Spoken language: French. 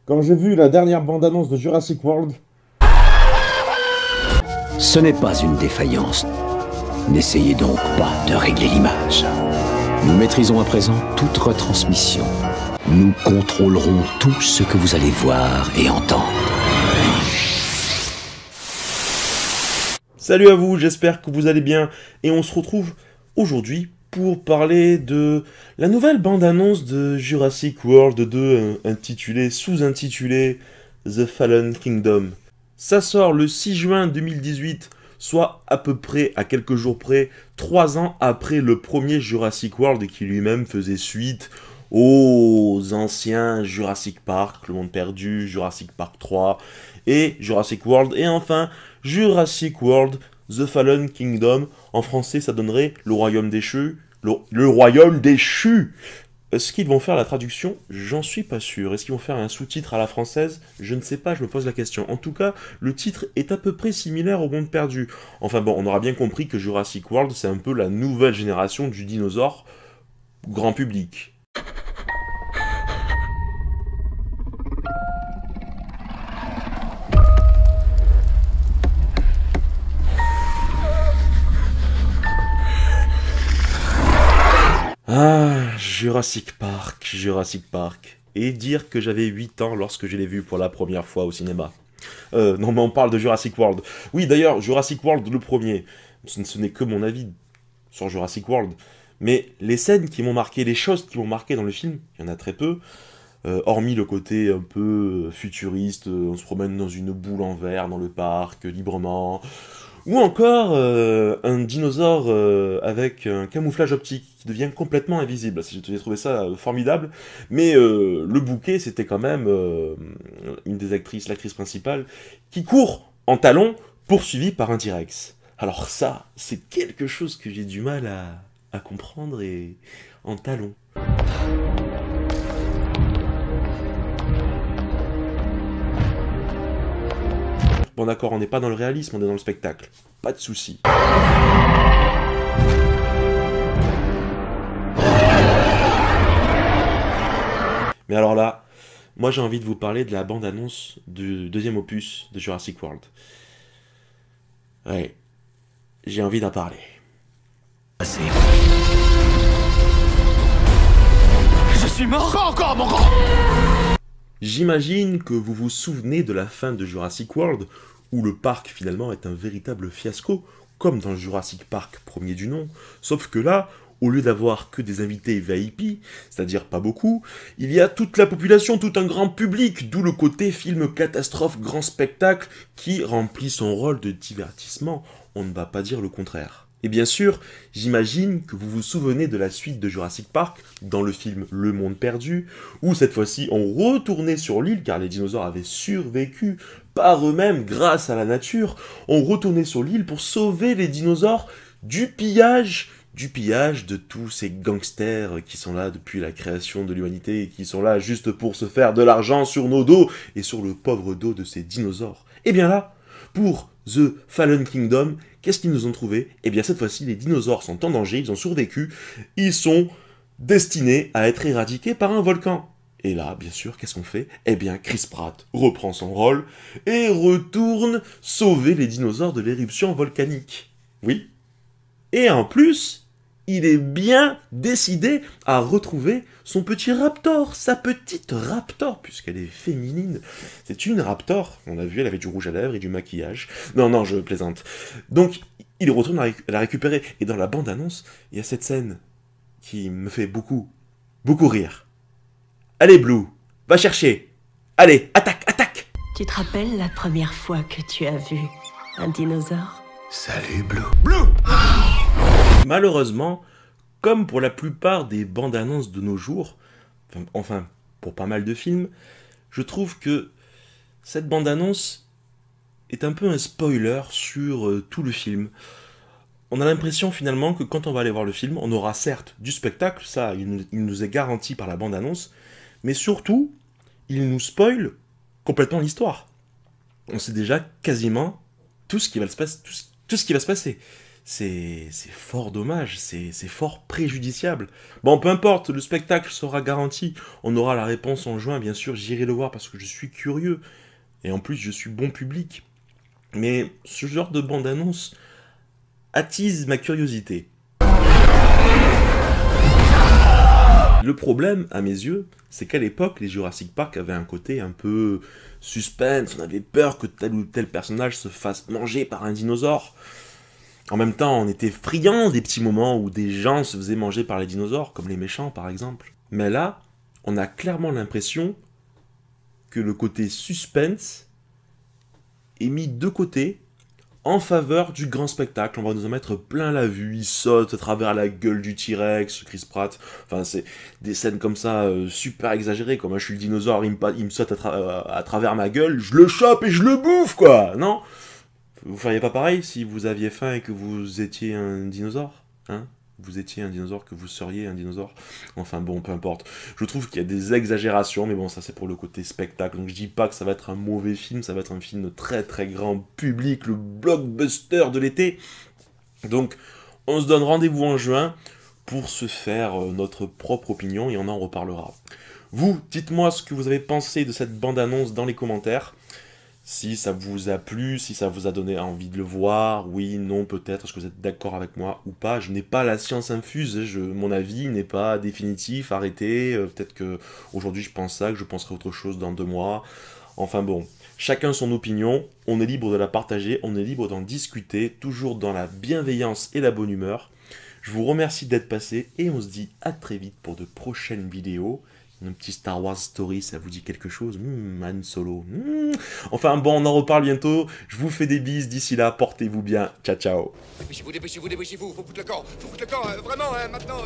Quand j'ai vu la dernière bande-annonce de Jurassic World, Ce n'est pas une défaillance. N'essayez donc pas de régler l'image. Nous maîtrisons à présent toute retransmission. Nous contrôlerons tout ce que vous allez voir et entendre. Salut à vous, j'espère que vous allez bien et on se retrouve aujourd'hui pour parler de la nouvelle bande-annonce de Jurassic World 2 sous-intitulée The Fallen Kingdom. Ça sort le 6 juin 2018, soit à peu près, à quelques jours près, 3 ans après le premier Jurassic World qui lui-même faisait suite aux anciens Jurassic Park, Le Monde Perdu, Jurassic Park 3 et Jurassic World, et enfin Jurassic World The Fallen Kingdom. En français ça donnerait Le Royaume déchu. Le Royaume déchu. Est-ce qu'ils vont faire la traduction? J'en suis pas sûr. Est-ce qu'ils vont faire un sous-titre à la française? Je ne sais pas, je me pose la question. En tout cas, le titre est à peu près similaire au Monde Perdu. Enfin bon, on aura bien compris que Jurassic World, c'est un peu la nouvelle génération du dinosaure grand public. Ah, Jurassic Park. Et dire que j'avais 8 ans lorsque je l'ai vu pour la première fois au cinéma. Non mais on parle de Jurassic World. Oui d'ailleurs, Jurassic World le premier. Ce n'est que mon avis sur Jurassic World. Mais les scènes qui m'ont marqué, les choses qui m'ont marqué dans le film, il y en a très peu. Hormis le côté un peu futuriste, on se promène dans une boule en verre dans le parc, librement. Ou encore un dinosaure avec un camouflage optique qui devient complètement invisible. J'ai trouvé ça formidable. Mais le bouquet, c'était quand même une des actrices, l'actrice principale, qui court en talons, poursuivie par un T-Rex. Alors ça, c'est quelque chose que j'ai du mal à comprendre et en talons. Bon d'accord, on n'est pas dans le réalisme, on est dans le spectacle. Pas de souci. Mais alors là, moi j'ai envie de vous parler de la bande-annonce du deuxième opus de Jurassic World. Ouais, j'ai envie d'en parler. Je suis mort. Pas encore, mon grand. J'imagine que vous vous souvenez de la fin de Jurassic World, où le parc finalement est un véritable fiasco, comme dans Jurassic Park premier du nom, sauf que là, au lieu d'avoir que des invités VIP, c'est-à-dire pas beaucoup, il y a toute la population, tout un grand public, d'où le côté film catastrophe grand spectacle qui remplit son rôle de divertissement, on ne va pas dire le contraire. Et bien sûr, j'imagine que vous vous souvenez de la suite de Jurassic Park, dans le film Le Monde Perdu, où cette fois-ci on retournait sur l'île, car les dinosaures avaient survécu par eux-mêmes grâce à la nature, on retournait sur l'île pour sauver les dinosaures du pillage de tous ces gangsters qui sont là depuis la création de l'humanité, et qui sont là juste pour se faire de l'argent sur nos dos, et sur le pauvre dos de ces dinosaures. Et bien là, pour The Fallen Kingdom, qu'est-ce qu'ils nous ont trouvé? Eh bien cette fois-ci, les dinosaures sont en danger, ils ont survécu, ils sont destinés à être éradiqués par un volcan. Et là, bien sûr, qu'est-ce qu'on fait? Eh bien, Chris Pratt reprend son rôle et retourne sauver les dinosaures de l'éruption volcanique. Oui. Et en plus, il est bien décidé à retrouver son petit raptor, sa petite raptor, puisqu'elle est féminine. C'est une raptor, on l'a vu, elle avait du rouge à lèvres et du maquillage. Non, je plaisante. Donc, il retourne à la récupérer. Et dans la bande-annonce, il y a cette scène qui me fait beaucoup rire. Allez, Blue, va chercher. Allez, attaque. Tu te rappelles la première fois que tu as vu un dinosaure? Salut, Blue. Malheureusement, comme pour la plupart des bandes annonces de nos jours, enfin, pour pas mal de films, je trouve que cette bande annonce est un peu un spoiler sur tout le film. On a l'impression finalement que quand on va aller voir le film, on aura certes du spectacle, ça il nous est garanti par la bande annonce, mais surtout, il nous spoil complètement l'histoire. On sait déjà quasiment tout ce qui va se passer. c'est fort dommage, c'est fort préjudiciable. Bon, peu importe, le spectacle sera garanti. On aura la réponse en juin, bien sûr, j'irai le voir parce que je suis curieux. Et en plus, je suis bon public. Mais ce genre de bande-annonce attise ma curiosité. Le problème, à mes yeux, c'est qu'à l'époque, les Jurassic Park avaient un côté un peu suspense. On avait peur que tel ou tel personnage se fasse manger par un dinosaure. En même temps, on était friands des petits moments où des gens se faisaient manger par les dinosaures, comme les méchants par exemple. Mais là, on a clairement l'impression que le côté suspense est mis de côté en faveur du grand spectacle. On va nous en mettre plein la vue. Il saute à travers la gueule du T-Rex, Chris Pratt. Enfin, c'est des scènes comme ça super exagérées. Comme moi, je suis le dinosaure, il me saute à travers ma gueule, je le chope et je le bouffe, quoi. Non ? Vous feriez pas pareil si vous aviez faim et que vous étiez un dinosaure, hein ? Vous étiez un dinosaure, que vous seriez un dinosaure. Enfin bon, peu importe. Je trouve qu'il y a des exagérations, mais bon, ça c'est pour le côté spectacle. Donc je dis pas que ça va être un mauvais film, ça va être un film très très grand public, le blockbuster de l'été. Donc on se donne rendez-vous en juin pour se faire notre propre opinion et on en reparlera. Vous, dites-moi ce que vous avez pensé de cette bande-annonce dans les commentaires. Si ça vous a plu, si ça vous a donné envie de le voir, oui, non, peut-être, est-ce que vous êtes d'accord avec moi ou pas. Je n'ai pas la science infuse, mon avis n'est pas définitif, arrêtez, peut-être que aujourd'hui je pense ça, que je penserai autre chose dans 2 mois. Enfin bon, chacun son opinion, on est libre de la partager, on est libre d'en discuter, toujours dans la bienveillance et la bonne humeur. Je vous remercie d'être passé et on se dit à très vite pour de prochaines vidéos. Un petit Star Wars Story, ça vous dit quelque chose? Han Solo. Enfin bon, on en reparle bientôt. Je vous fais des bises. D'ici là, portez-vous bien. Ciao, ciao. Dépêchez-vous, dépêchez-vous, dépêchez-vous. Faut foutre le camp, vraiment, hein, maintenant.